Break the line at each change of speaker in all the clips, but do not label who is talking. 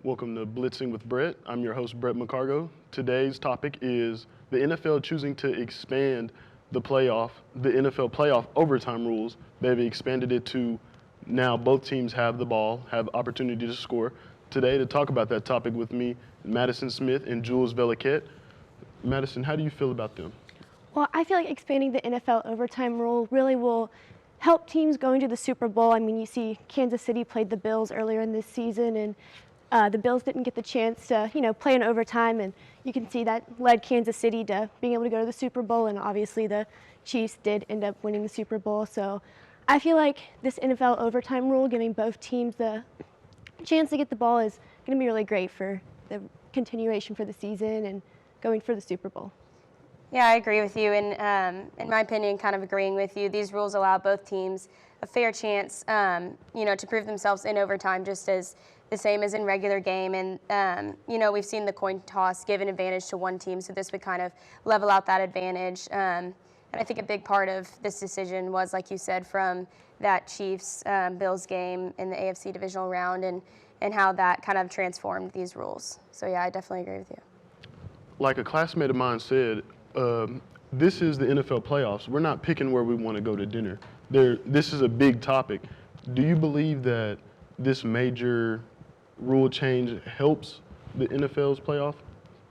Welcome to Blitzing with Bret. I'm your host, Bret McCargo. Today's topic is the NFL choosing to expand the NFL playoff overtime rules. They've expanded it to now both teams have the ball, have opportunity to score. Today, to talk about that topic with me, Madison Smith and Jules Veliquette. Madison, how do you feel about them?
Well, I feel like expanding the NFL overtime rule really will help teams going to the Super Bowl. I mean, you see Kansas City played the Bills earlier in this season, and the Bills didn't get the chance to, play in overtime, and you can see that led Kansas City to being able to go to the Super Bowl, and obviously the Chiefs did end up winning the Super Bowl. So I feel like this NFL overtime rule, giving both teams the chance to get the ball, is going to be really great for the continuation for the season and going for the Super Bowl.
Yeah, I agree with you, and in my opinion, kind of agreeing with you, these rules allow both teams a fair chance, to prove themselves in overtime, just as the same as in regular game. And we've seen the coin toss give an advantage to one team, so this would kind of level out that advantage. And I think a big part of this decision was, like you said, from that Chiefs-Bills game in the AFC divisional round, and how that kind of transformed these rules. So yeah, I definitely agree with you.
Like a classmate of mine said, this is the NFL playoffs. We're not picking where we want to go to dinner. This is a big topic. Do you believe that this major rule change helps the NFL's playoff?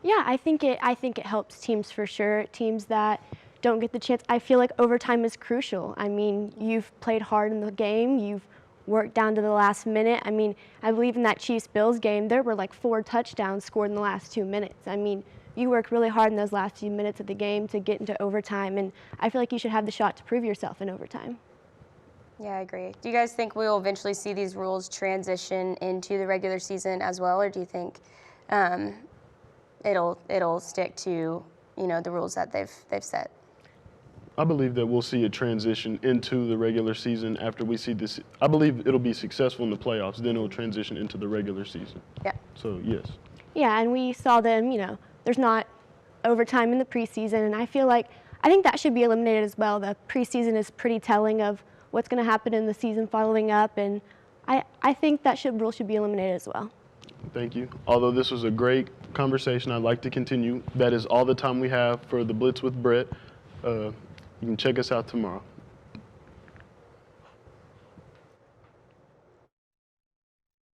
Yeah, I think it helps teams for sure. Teams that don't get the chance. I feel like overtime is crucial. I mean, you've played hard in the game. You've worked down to the last minute. I mean, I believe in that Chiefs-Bills game, there were like 4 touchdowns scored in the last 2 minutes. I mean, you worked really hard in those last few minutes of the game to get into overtime, and I feel like you should have the shot to prove yourself in overtime.
Yeah, I agree. Do you guys think we will eventually see these rules transition into the regular season as well, or do you think it'll stick to the rules that they've set?
I believe that we'll see a transition into the regular season after we see this. I believe it'll be successful in the playoffs, then it'll transition into the regular season.
Yeah.
So, yes.
Yeah, and we saw them, there's not overtime in the preseason, and I think that should be eliminated as well. The preseason is pretty telling of what's going to happen in the season following up, and I think that rule should be eliminated as well.
Thank you. Although this was a great conversation, I'd like to continue. That is all the time we have for the Blitz with Bret. You can check us out tomorrow.